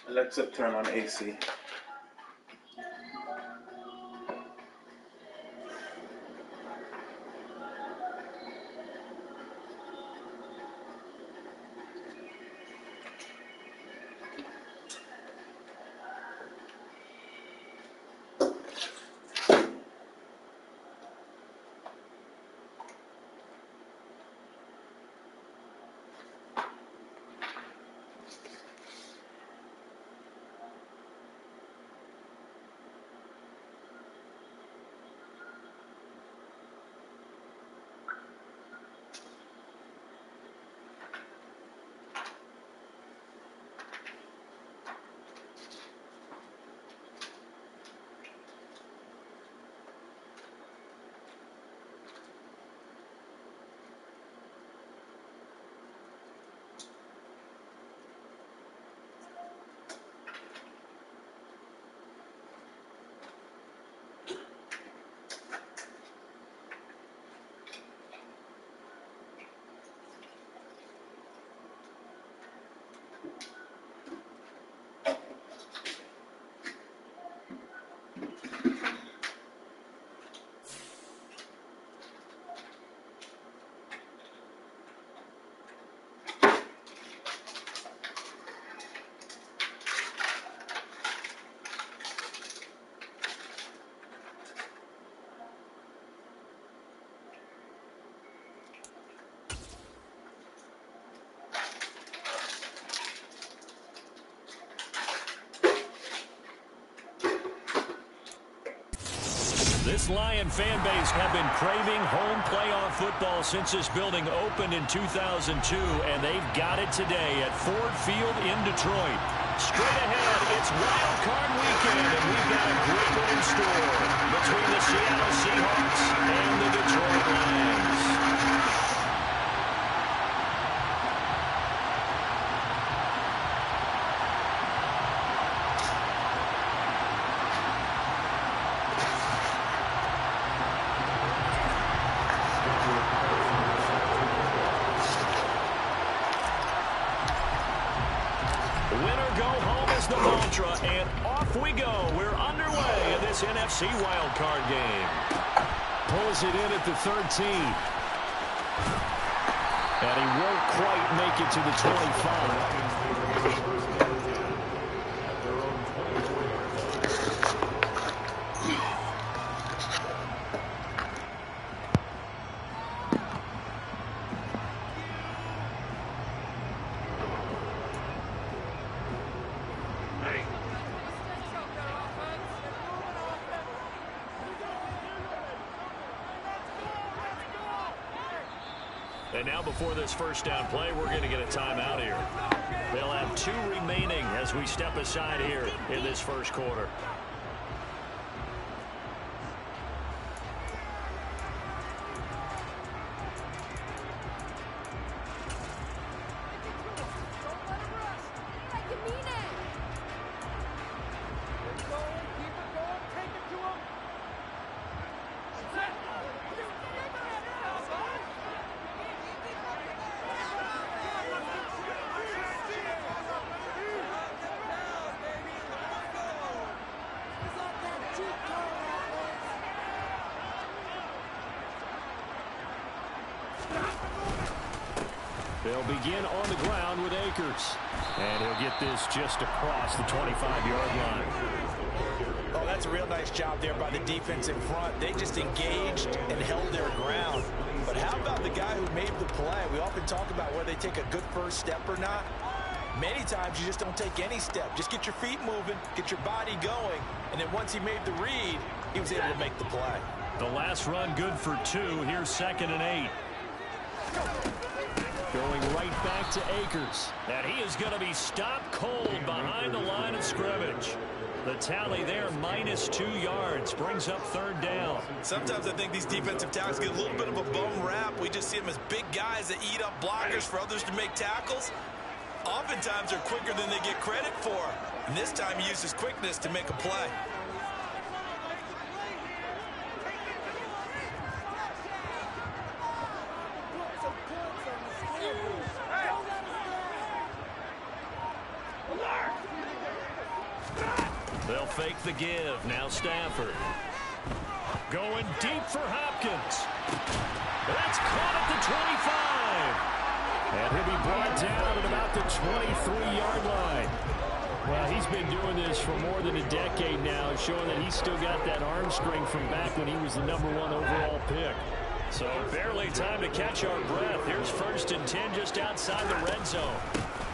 Alexa, turn on AC. This Lion fan base have been craving home playoff football since this building opened in 2002, and they've got it today at Ford Field in Detroit. Straight ahead, it's Wild Card weekend, and we've got a great one in store between the Seattle Seahawks and the Detroit Lions. And off we go. We're underway in this NFC wildcard game. Pulls it in at the 13. And he won't quite make it to the 25. And now before this first down play, we're going to get a timeout here. They'll have 2 remaining as we step aside here in this first quarter. They'll begin on the ground with Akers. And he'll get this just across the 25-yard line. Oh, that's a real nice job there by the defense in front. They just engaged and held their ground. But how about the guy who made the play? We often talk about whether they take a good first step or not. Many times you just don't take any step. Just get your feet moving, get your body going, and then once he made the read, he was able to make the play. The last run good for 2. Here's 2nd and 8. Going right back to Akers. And he is going to be stopped cold behind the line of scrimmage. The tally there, -2 yards, brings up 3rd down. Sometimes I think these defensive tackles get a little bit of a bum rap. We just see them as big guys that eat up blockers for others to make tackles. Oftentimes they're quicker than they get credit for. And this time he uses quickness to make a play. fake the give. Now Stafford. Going deep for Hopkins. That's caught at the 25. And he'll be brought down at about the 23-yard line. Well, he's been doing this for more than a decade now, showing that he's still got that arm strength from back when he was the #1 overall pick. So barely time to catch our breath. Here's 1st and 10 just outside the red zone.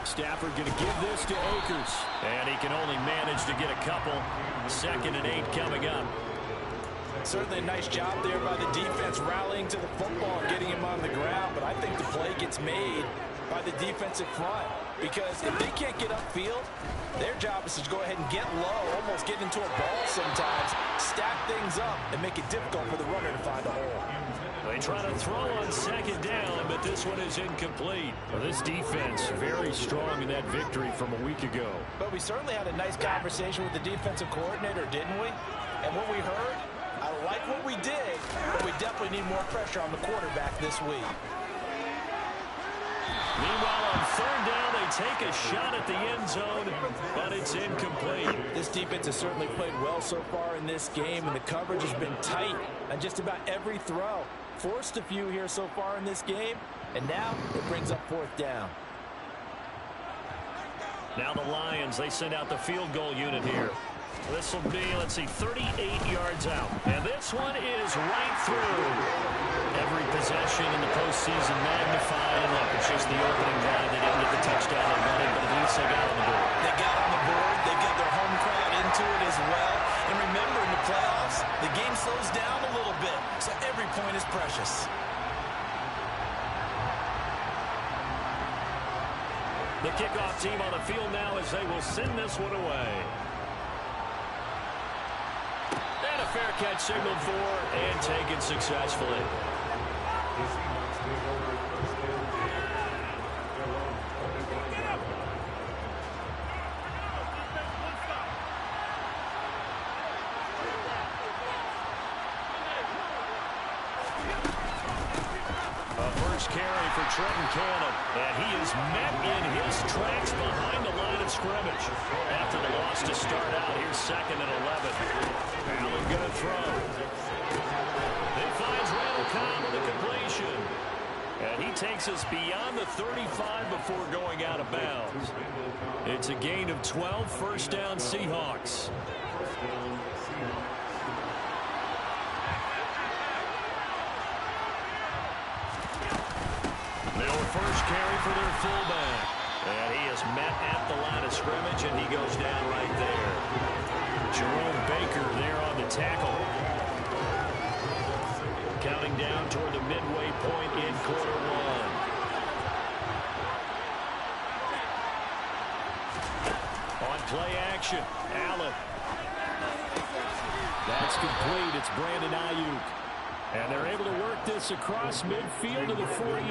Stafford going to give this to Akers. And he can only manage to get a couple. 2nd and 8 coming up. Certainly a nice job there by the defense rallying to the football and getting him on the ground. But I think the play gets made by the defensive front. Because if they can't get upfield, their job is to go ahead and get low, almost get into a ball sometimes, stack things up, and make it difficult for the runner to find a hole. They try to throw on 2nd down, but this one is incomplete. Well, this defense very strong in that victory from a week ago. But we certainly had a nice conversation with the defensive coordinator, didn't we? And what we heard, I like what we did, but we definitely need more pressure on the quarterback this week. Meanwhile, on 3rd down, they take a shot at the end zone, but it's incomplete. This defense has certainly played well so far in this game, and the coverage has been tight on just about every throw. Forced a few here so far in this game, and now it brings up 4th down. Now the Lions, they send out the field goal unit here. This will be, let's see, 38 yards out. And this one is right through. Every possession in the postseason magnified. And look, it's just the opening drive. They didn't get the touchdown they wanted, but at least they got on the board. They got on the board. They get their home crowd into it as well. And remember, in the playoffs, the game slows down a little bit. So every point is precious. The kickoff team on the field now as they will send this one away. And a fair catch signaled for and taken successfully. Carry for Trenton Cannon, and he is met in his tracks behind the line of scrimmage. After the loss to start out, here's 2nd and 11. Allen going to throw. It finds Randall Cobb with a completion. And he takes us beyond the 35 before going out of bounds. It's a gain of 12, 1st down Seahawks. First carry for their fullback. And he is met at the line of scrimmage, and he goes down right there. Jerome Baker there on the tackle. Counting down toward the midway point in quarter 1. On play action, Allen. That's complete. It's Brandon Ayuk. And they're able to work this across midfield to the 48.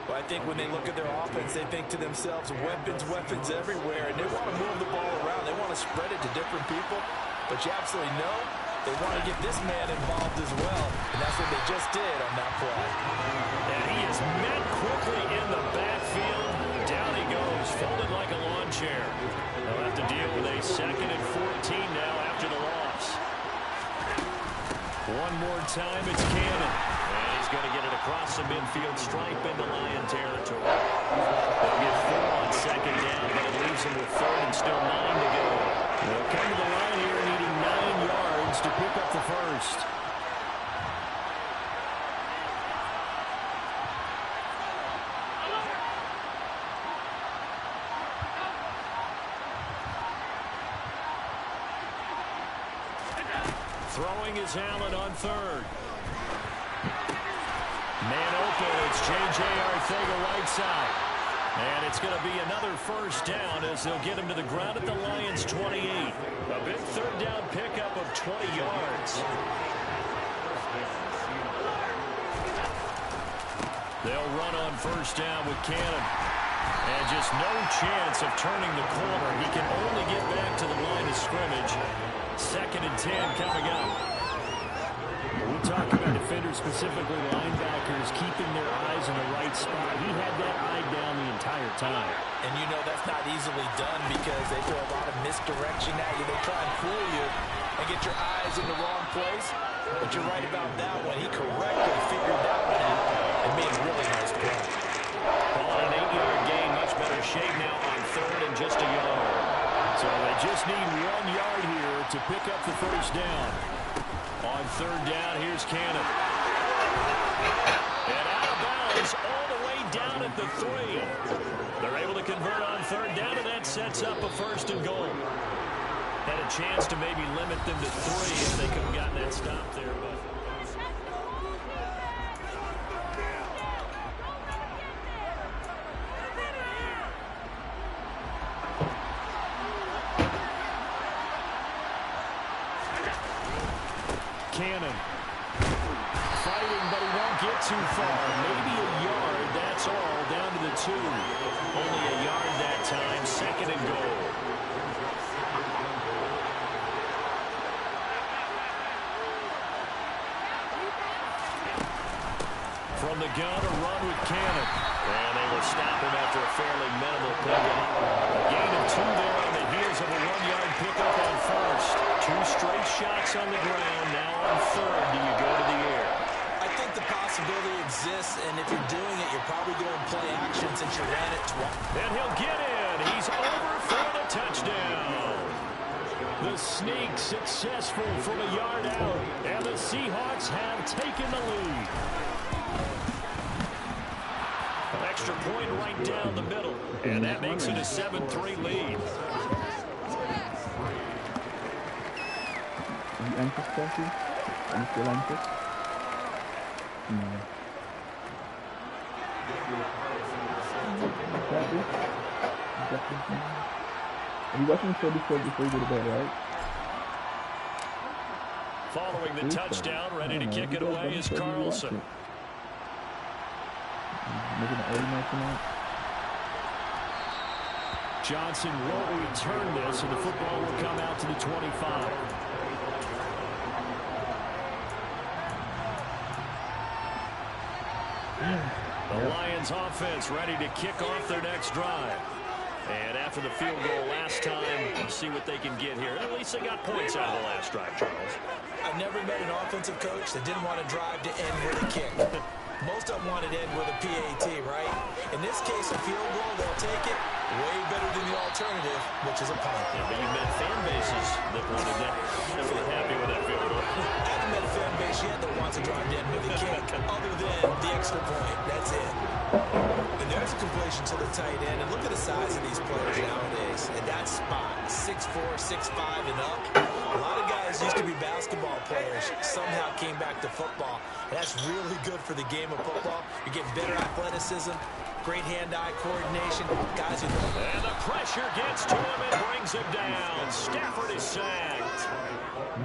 Well, I think when they look at their offense, they think to themselves, weapons everywhere, and they want to move the ball around. They want to spread it to different people, but you absolutely know they want to get this man involved as well, and that's what they just did on that play. And he is met quickly in the backfield. Down he goes, folded like a lawn chair. They'll have to deal with a 2nd and 14 now after the loss. One more time, it's Cannon. And he's going to get it across the midfield stripe into Lion territory. They'll get 4 on 2nd down, but it leaves them with 3rd and still 9 to go. They'll come to the line here needing 9 yards to pick up the first. Throwing is Allen on 3rd. Man open, it's J.J. Arcega right side. And it's going to be another 1st down as they'll get him to the ground at the Lions' 28. A big 3rd down pickup of 20 yards. They'll run on 1st down with Cannon. And just no chance of turning the corner. He can only get back to the line of scrimmage. 2nd and 10 coming up. We talk about defenders players, specifically linebackers, keeping their eyes in the right spot. He had that eye down the entire time. And you know that's not easily done because they throw a lot of misdirection at you. They try and fool you and get your eyes in the wrong place. But you're right about that one. He correctly figured that one out and made a really nice play. On an 8-yard gain, much better shape now on third and just a yard. So they just need 1 yard here to pick up the first down. On third down, here's Cannon. And out of bounds all the way down at the 3. They're able to convert on third down, and that sets up a first and goal. Had a chance to maybe limit them to 3 if they could have gotten that stop there, but... Cannon. Fighting, but he won't get too far. Maybe a yard, that's all, down to the 2. Only a yard that time, second and goal. From the gun, a run with Cannon. And they will stop him after a fairly minimal pickup. A gain of 2 there on the heels of a 1-yard pickup on first. 2 straight shots on the ground. Now on third, do you go to the air? I think the possibility exists, and if you're doing it, you're probably going to play action since you ran it twice. And he'll get in. He's over for the touchdown. The sneak successful from a yard out, and the Seahawks have taken the lead. Extra point right down the middle, and that makes it a 7-3 lead. Are you anxious, Chelsea? Are you still anxious? No. Are you watching the show before you go to bed, right? Following the touchdown, ready to kick it away is Carlson. Making an early night tonight. Johnson won't return this, and the football will come out to the 25. The Lions offense ready to kick off their next drive. And after the field goal last time, we'll see what they can get here. At least they got points out of the last drive, Charles. I've never met an offensive coach that didn't want to drive to end with a kick. Most of them wanted to end with a PAT, right? In this case, a field goal, they'll take it. Way better than the alternative, which is a punt. Yeah, but you've met fan bases that wanted that. Definitely happy with that field goal. I haven't met a fan base yet that wants to drive to end with a kick, other than the extra point. That's it. And there's a completion to the tight end. And look at the size of these players nowadays. At that spot, 6'4", 6'5", and up. A lot of guys used to be basketball players, somehow came back to football. And that's really good for the game of football. You get better athleticism, great hand-eye coordination. Guys who know. And the pressure gets to him and brings him down. Stafford is sacked.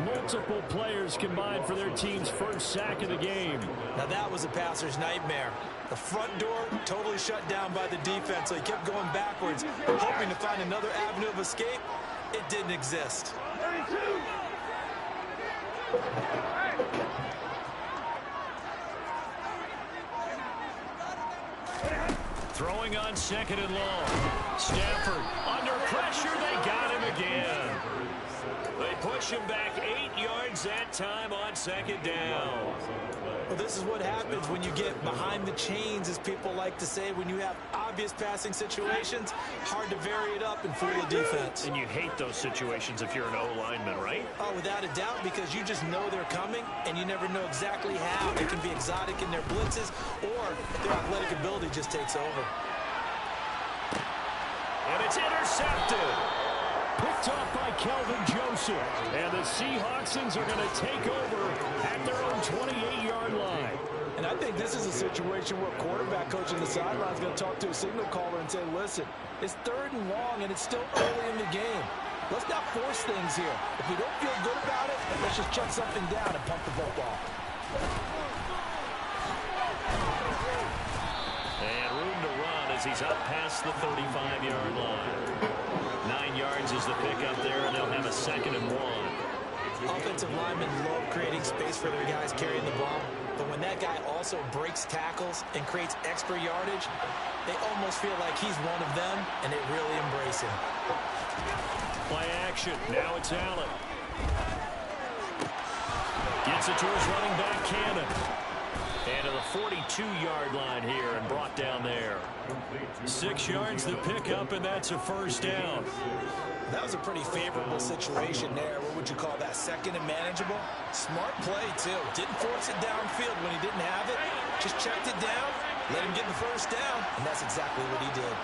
Multiple players combined for their team's first sack of the game. Now that was a passer's nightmare. The front door totally shut down by the defense, so he kept going backwards, hoping to find another avenue of escape. It didn't exist. Throwing on second and long. Stafford under pressure. They got him again. They push him back 8 yards that time on second down. Well, this is what happens when you get behind the chains, as people like to say. When you have obvious passing situations, hard to vary it up and fool the defense. And you hate those situations if you're an O-lineman, right? Oh, without a doubt, because you just know they're coming, and you never know exactly how. They can be exotic in their blitzes, or their athletic ability just takes over. And it's intercepted. Picked off by Kelvin Joseph. And the Seahawksons are going to take over at their own 28-yard line. And I think this is a situation where quarterback coach on the sideline is going to talk to a signal caller and say, listen, it's third and long, and it's still early in the game. Let's not force things here. If we don't feel good about it, let's just check something down and pump the football. And room to run as he's up past the 35-yard line. 9 yards is the pickup there, and they'll have a 2nd and 1. Offensive linemen love creating space for their guys carrying the ball, but when when that guy also breaks tackles and creates extra yardage, they almost feel like he's one of them, and they really embrace him. Play action. Now it's Allen. Gets it to his running back, Cannon. And to the 42-yard line here and brought down there. 6 yards the pickup, and that's a first down. That was a pretty favorable situation there. What would you call that? Second and manageable? Smart play, too. Didn't force it downfield when he didn't have it. Just checked it down, let him get the first down, and that's exactly what he did.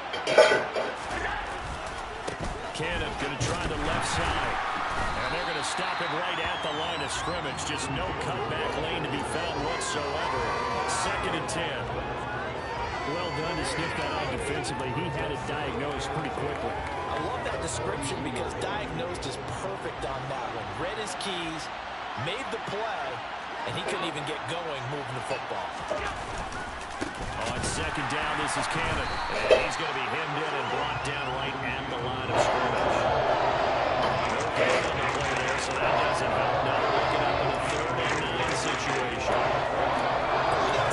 Cannon going to try the left side. And they're going to stop it right at the line of scrimmage. Just no cutback lane to be found whatsoever. 2nd and 10. Well done to sniff that out defensively. He had it diagnosed pretty quickly. I love that description because diagnosed is perfect on that one. Read his keys, made the play, and he couldn't even get going moving the football. On 2nd down, this is Cannon. And he's going to be hemmed in and brought down right at the line of scrimmage. Okay on the play there, so that doesn't help. Now looking up in a 3rd and 9 situation.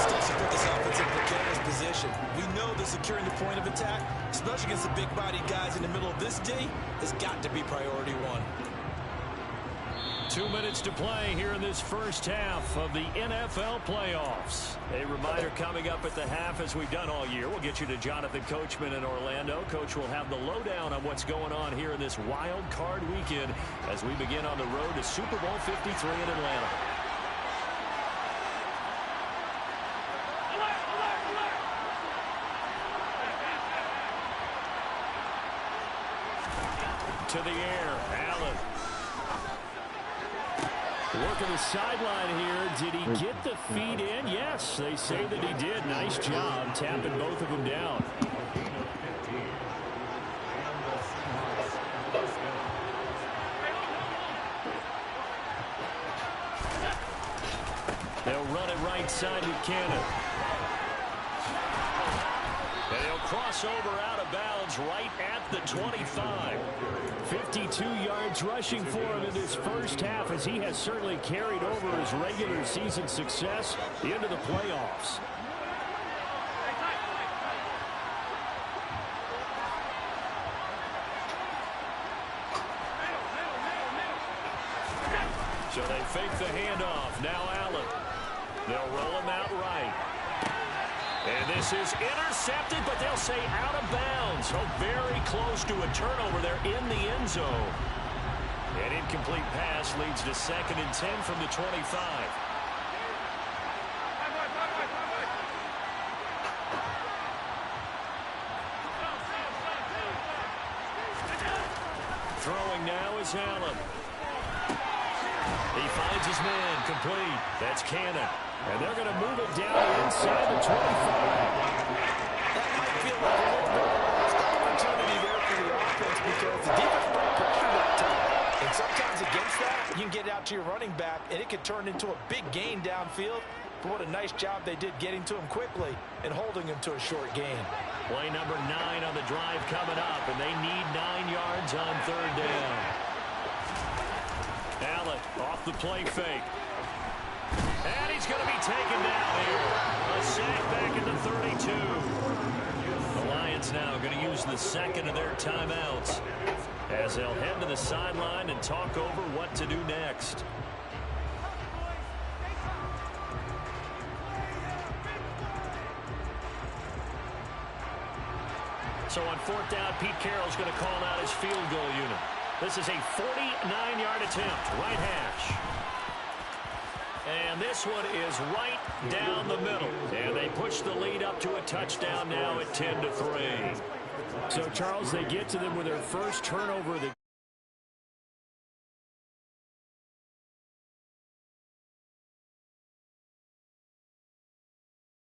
Still should put this offense in a precarious position. We know that securing the point of attack, especially against the big-bodied guys in the middle of this D, has got to be priority 1. 2 minutes to play here in this first half of the NFL playoffs. A reminder coming up at the half, as we've done all year. We'll get you to Jonathan Coachman in Orlando. Coach will have the lowdown on what's going on here in this wild card weekend as we begin on the road to Super Bowl 53 in Atlanta. To the air, Allen. Working the sideline here. Did he get the feet in? Yes, they say that he did. Nice job tapping both of them down. They'll run it right side with Cannon. And he'll cross over out of bounds right at the 25. 52 yards rushing for him in this first half, as he has certainly carried over his regular season success into the playoffs. So they fake the handoff. Now Allen. They'll roll him out right. And this is intercepted, but they'll say out of bounds. So very close to a turnover there in the end zone. An incomplete pass leads to 2nd and 10 from the 25. Throwing now is Allen. He finds his man, complete. That's Cannon. And they're going to move it down inside the 25. That might feel like a little bit of a lost opportunity there for the offense because the defense brought pressure that time. And sometimes against that, you can get out to your running back, and it can turn into a big gain downfield. But what a nice job they did getting to him quickly and holding him to a short gain. Play number 9 on the drive coming up, and they need 9 yards on 3rd down. Allen off the play fake. And he's going to be taken down here. A sack back at the 32. The Lions now going to use the 2nd of their timeouts as they'll head to the sideline and talk over what to do next. So on 4th down, Pete Carroll's going to call out his field goal unit. This is a 49-yard attempt, right hash. And this one is right down the middle. And they push the lead up to a touchdown now at 10-3. So, Charles, they get to them with their first turnover of the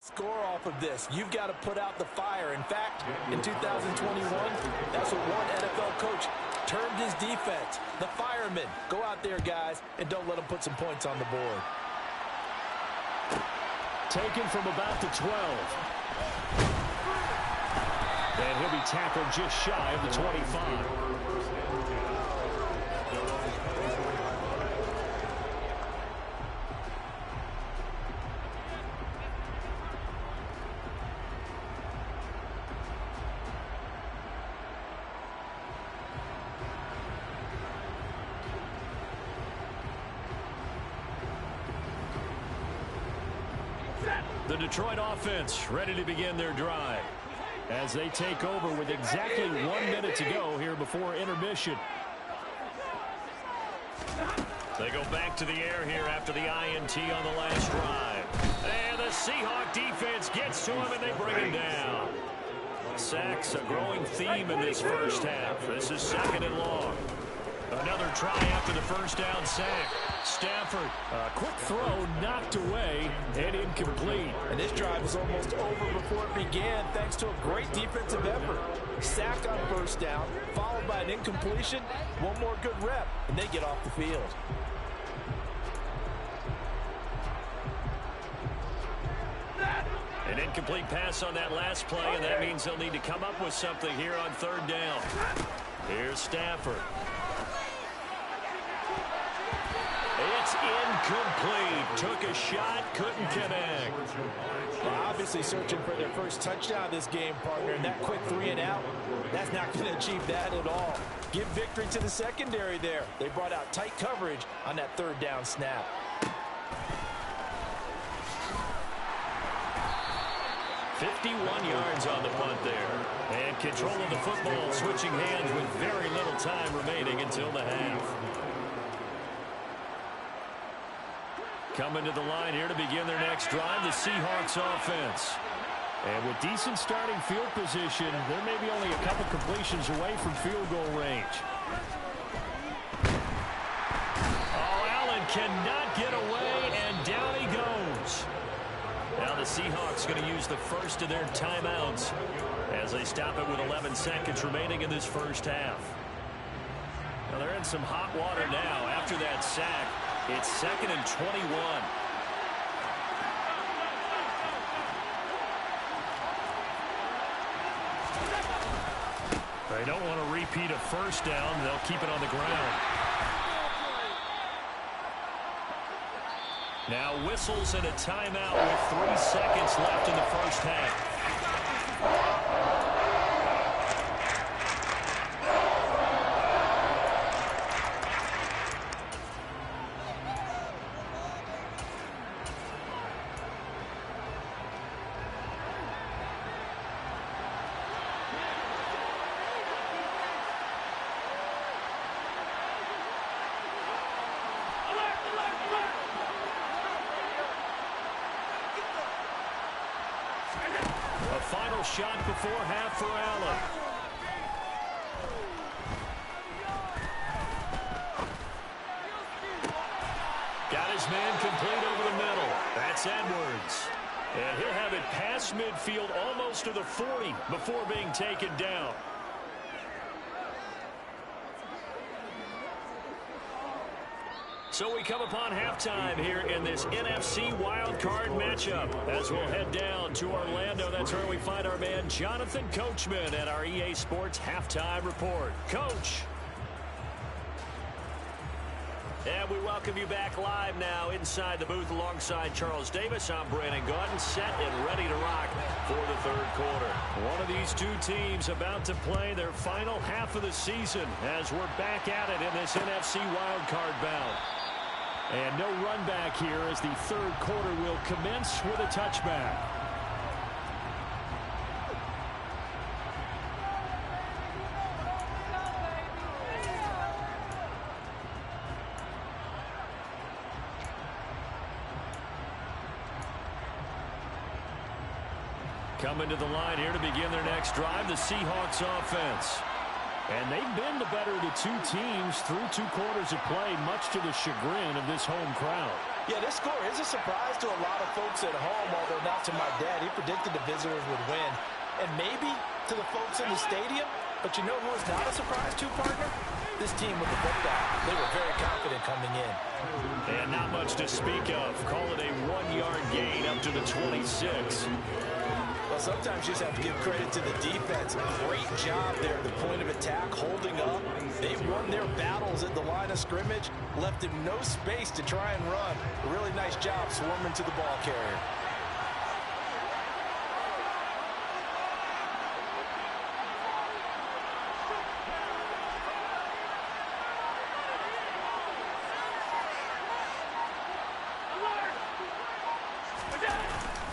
score off of this. You've got to put out the fire. In fact, in 2021, that's what one NFL coach termed his defense. The firemen. Go out there, guys, and don't let them put some points on the board. taken from about the 12. And he'll be tackled just shy of the 25. The Detroit offense ready to begin their drive as they take over with exactly 1 minute to go here before intermission. They go back to the air here after the INT on the last drive. And the Seahawk defense gets to him and they bring him down. Sacks a growing theme in this first half. This is 2nd and long. Another try after the first down sack. Stafford, a quick throw knocked away and incomplete. And this drive was almost over before it began thanks to a great defensive effort. Sack on first down, followed by an incompletion. One more good rep, and they get off the field. An incomplete pass on that last play, and that means they'll need to come up with something here on 3rd down. Here's Stafford. It's incomplete. Took a shot, couldn't connect. Well, obviously searching for their first touchdown this game, partner, and that quick 3 and out, that's not going to achieve that at all. Give victory to the secondary there. They brought out tight coverage on that 3rd down snap. .51 yards on the punt there. And control of the football switching hands with very little time remaining until the half. Coming to the line here to begin their next drive, the Seahawks offense. And with decent starting field position, there may be only a couple completions away from field goal range. Oh, Allen cannot get away, and down he goes. Now the Seahawks going to use the first of their timeouts as they stop it with 11 seconds remaining in this first half. Now they're in some hot water now after that sack. It's 2nd and 21. They don't want to repeat a first down. They'll keep it on the ground. Now whistles and a timeout with 3 seconds left in the first half. Final shot before half for Allen. Got his man complete over the middle. That's Edwards. And he'll have it past midfield almost to the 40 before being taken down. So we come upon halftime here in this NFC Wildcard matchup as we'll head down to Orlando. That's where we find our man Jonathan Coachman at our EA Sports Halftime Report. Coach. And we welcome you back live now inside the booth alongside Charles Davis. I'm Brandon Gaudin, set and ready to rock for the 3rd quarter. One of these two teams about to play their final half of the season as we're back at it in this NFC Wildcard bout. And no run back here as the 3rd quarter will commence with a touchback. Coming to the line here to begin their next drive, the Seahawks offense. And they've been the better of the two teams through 2 quarters of play, much to the chagrin of this home crowd. Yeah, this score is a surprise to a lot of folks at home, although not to my dad. He predicted the visitors would win. And maybe to the folks in the stadium, but you know who is not a surprise to, partner? This team with the football. They were very confident coming in. And not much to speak of. Call it a 1-yard gain up to the 26. Well, sometimes you just have to give credit to the defense. Great job there at the point of attack, holding up. They won their battles at the line of scrimmage, left him no space to try and run. A really nice job swarming to the ball carrier.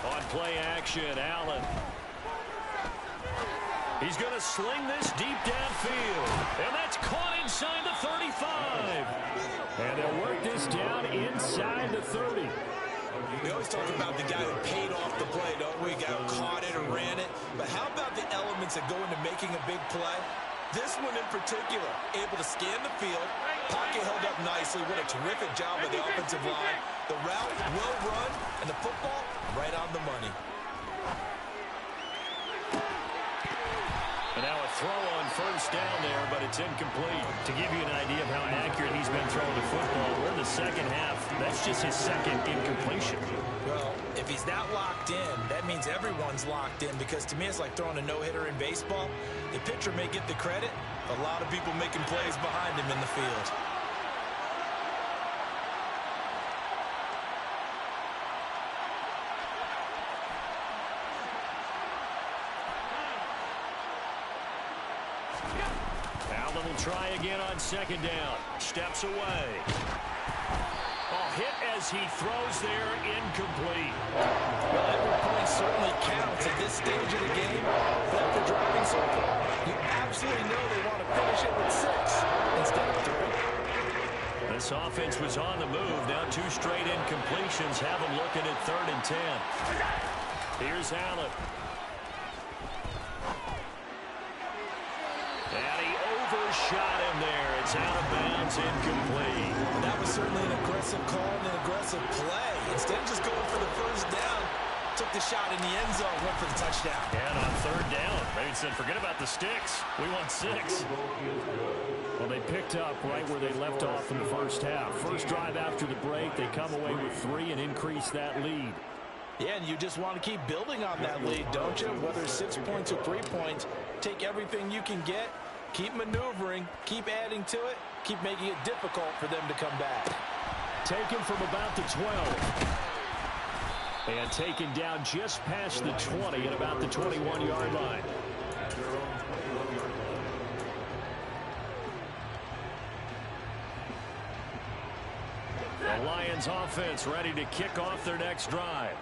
On play action, Allen. He's going to sling this deep downfield. And that's caught inside the 35. And they'll work this down inside the 30. We always talk about the guy who paid off the play, don't we? Guy who caught it or ran it. But how about the elements that go into making a big play? This one in particular, able to scan the field, pocket held up nicely. What a terrific job by the offensive line. The route well run, and the football right on the money. And now a throw on first down there, but it's incomplete. To give you an idea of how accurate he's been throwing the football, we're in the second half. That's just his second incompletion. Well, if he's not locked in, that means everyone's locked in, because to me it's like throwing a no-hitter in baseball. The pitcher may get the credit, but a lot of people making plays behind him in the field. Allen will try again on second down. Steps away. Oh, hit as he throws there, incomplete. Well, every point certainly counts at this stage of the game. But at the driving circle, you absolutely know they want to finish it with 6 instead of 3. This offense was on the move. Now 2 straight incompletions have them looking at 3rd and 10. Here's Allen. And he overshot him there. It's out of bounds, incomplete. That was certainly an aggressive call and an aggressive play. Instead of just going for the first down, took the shot in the end zone, went for the touchdown. And on 3rd down, they said, forget about the sticks. We want 6. Well, they picked up right where they left off in the first half. First drive after the break, they come away with 3 and increase that lead. Yeah, and you just want to keep building on that lead, don't you? Whether it's 6 points or 3 points, take everything you can get, keep maneuvering, keep adding to it, keep making it difficult for them to come back. Taken from about the 12. And taken down just past the 20 at about the 21-yard line. The Lions offense ready to kick off their next drive.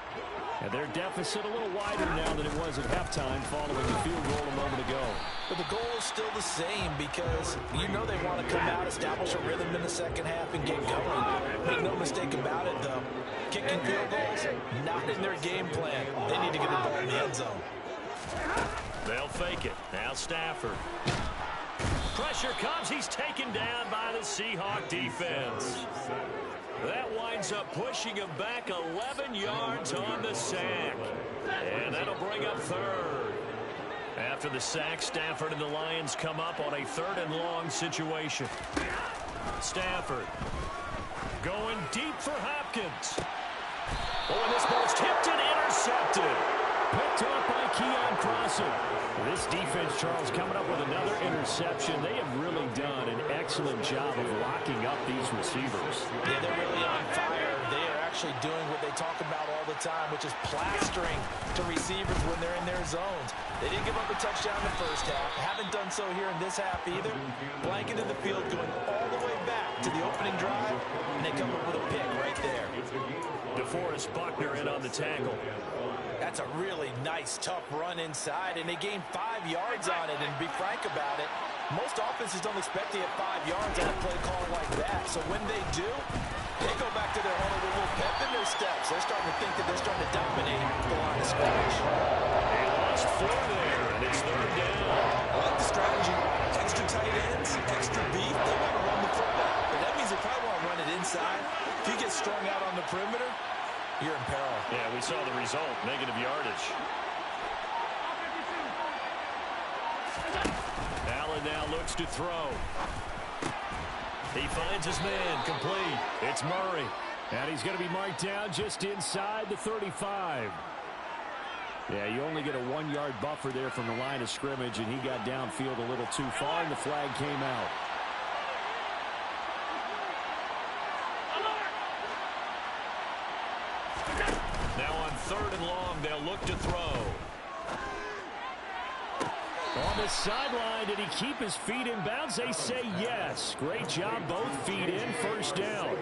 And their deficit a little wider now than it was at halftime following the field goal a moment ago. But the goal is still the same, because you know they want to come out, establish a rhythm in the second half, and get going. Make no mistake about it, though. Kicking field goals, not in their game plan. They need to get the ball in the end zone. They'll fake it. Now Stafford. Pressure comes. He's taken down by the Seahawk defense. That winds up pushing him back 11 yards on the sack. And that'll bring up 3rd. After the sack, Stafford and the Lions come up on a 3rd and long situation. Stafford going deep for Hopkins. Oh, and this ball's tipped and intercepted. Picked up by Keon Crossing. This defense, Charles, coming up with another interception. They have really done an excellent job of locking up these receivers. Yeah, they're really on fire. They are actually doing what they talk about all the time, which is plastering to receivers when they're in their zones. They didn't give up a touchdown in the first half. Haven't done so here in this half either. Blanketed the field, going all the way back to the opening drive, and they come up with a pick right there. DeForest Buckner in on the tackle. That's a really nice, tough run inside, and they gained 5 yards on it. And to be frank about it, most offenses don't expect to get 5 yards on a play call like that. So when they do, they go back to their huddle with a little pep in their steps. They're starting to think that they're starting to dominate the line of scrimmage. They lost 4 there, and it's 3rd down. I like the strategy. Extra tight ends, extra beef. They want to run the football, but that means they probably want to run it inside. If you get strung out on the perimeter, you're in peril. Yeah, we saw the result, negative yardage. Allen now looks to throw. He finds his man, complete. It's Murray. And he's going to be marked down just inside the 35. Yeah, you only get a 1-yard buffer there from the line of scrimmage, and he got downfield a little too far, and the flag came out. Now on 3rd and long, they'll look to throw. On the sideline, did he keep his feet in bounds? They say yes. Great job, both feet in, first down.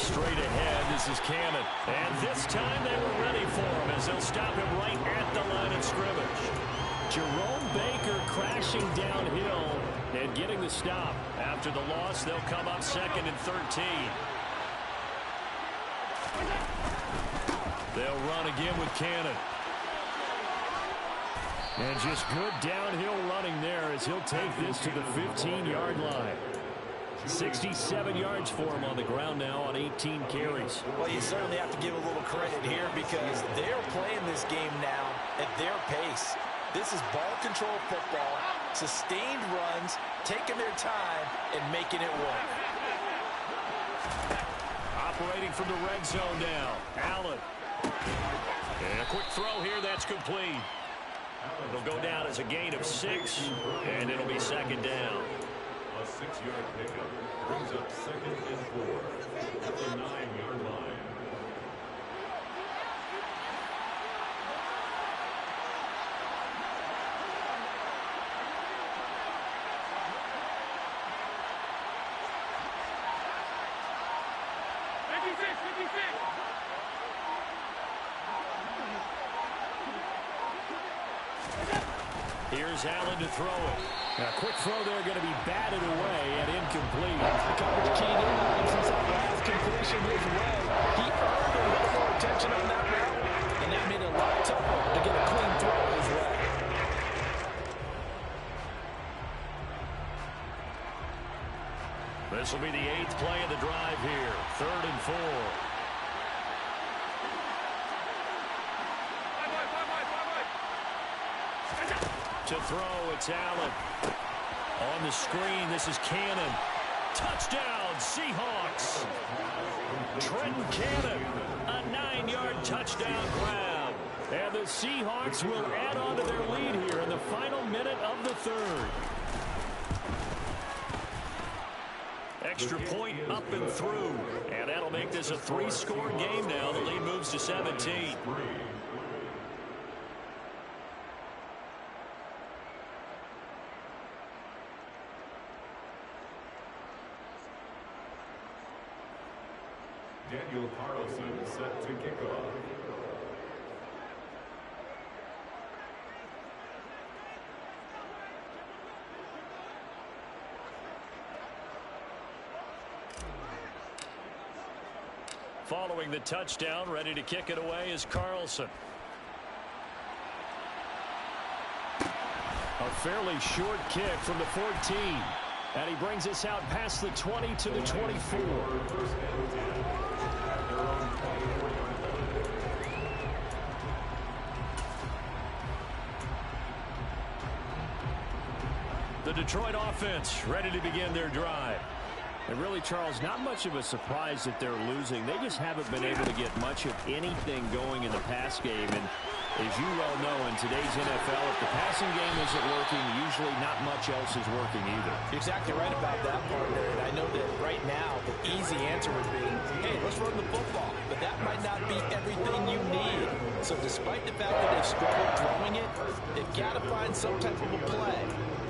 straight ahead. This is Cannon. And this time they were ready for him as they'll stop him right at the line of scrimmage. Jerome Baker crashing downhill and getting the stop. After the loss, they'll come up 2nd and 13. They'll run again with Cannon. And just good downhill running there as he'll take this to the 15-yard line. 67 yards for him on the ground now on 18 carries. Well, you certainly have to give a little credit here because they're playing this game now at their pace. This is ball control football, sustained runs, taking their time, and making it work. Operating from the red zone now. Allen. And a quick throw here, that's complete. It'll go down as a gain of 6, and it'll be 2nd down. A 6-yard pickup brings up 2nd and 4 at the 9-yard line. Here's Allen to throw it. A quick throw there going to be batted away and incomplete. The coverage keyed in on him since that last completion his way. He earned a little more attention on that route, and that made it a lot tougher to get a clean throw his way. This will be the 8th play of the drive here. 3rd and 4. To throw, it's Allen. On the screen, this is Cannon. Touchdown, Seahawks. Trenton Cannon, a 9-yard touchdown grab. And the Seahawks will add on to their lead here in the final minute of the 3rd. Extra point up and through. And that'll make this a 3-score game now. The lead moves to 17. Daniel Carlson set to kick off. Following the touchdown, ready to kick it away is Carlson. A fairly short kick from the 14. And he brings us out past the 20 to the 24. The Detroit offense ready to begin their drive. And really, Charles, not much of a surprise that they're losing. They just haven't been able to get much of anything going in the pass game. And as you well know, in today's NFL, if the passing game isn't working, usually not much else is working either. You're exactly right about that, partner. And I know that right now the easy answer would be, hey, let's run the football. But that might not be everything you need. So despite the fact that they've struggled throwing it, they've got to find some type of a play,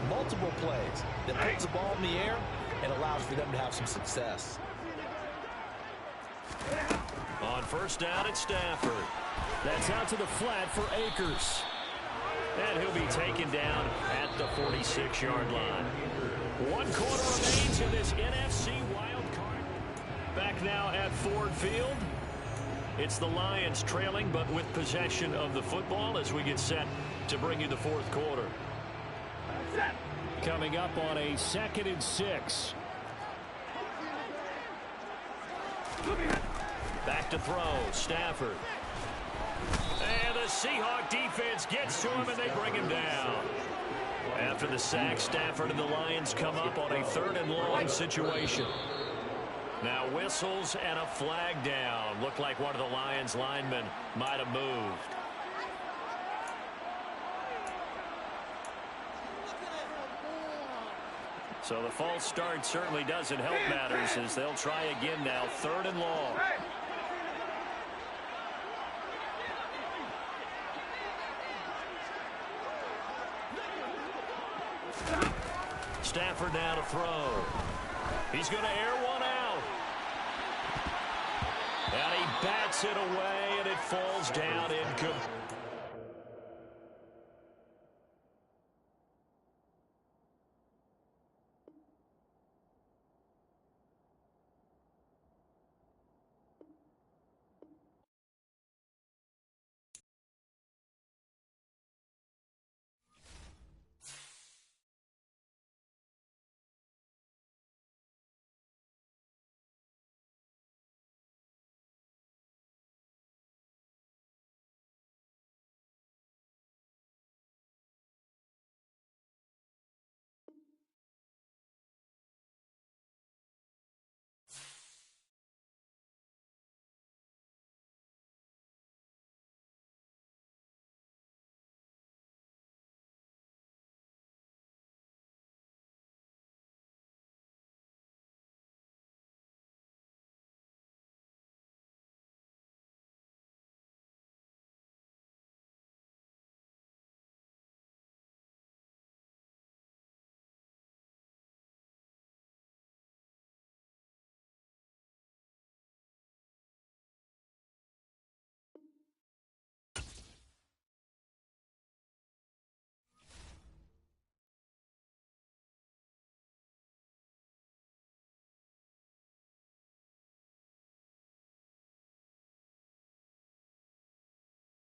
multiple plays, that puts the ball in the air and allows for them to have some success. On 1st down, it's Stafford. That's out to the flat for Akers. And he'll be taken down at the 46-yard line. 1 quarter remains in this NFC Wildcard. Back now at Ford Field. It's the Lions trailing, but with possession of the football as we get set to bring you the 4th quarter. Coming up on a 2nd and 6. Back to throw, Stafford. And the Seahawk defense gets to him and they bring him down. After the sack, Stafford and the Lions come up on a 3rd and long situation. Now whistles and a flag down. Looked like one of the Lions linemen might have moved. So the false start certainly doesn't help matters as they'll try again now. 3rd and long. Stafford now to throw. He's going to air one out. And he bats it away, and it falls down incomplete.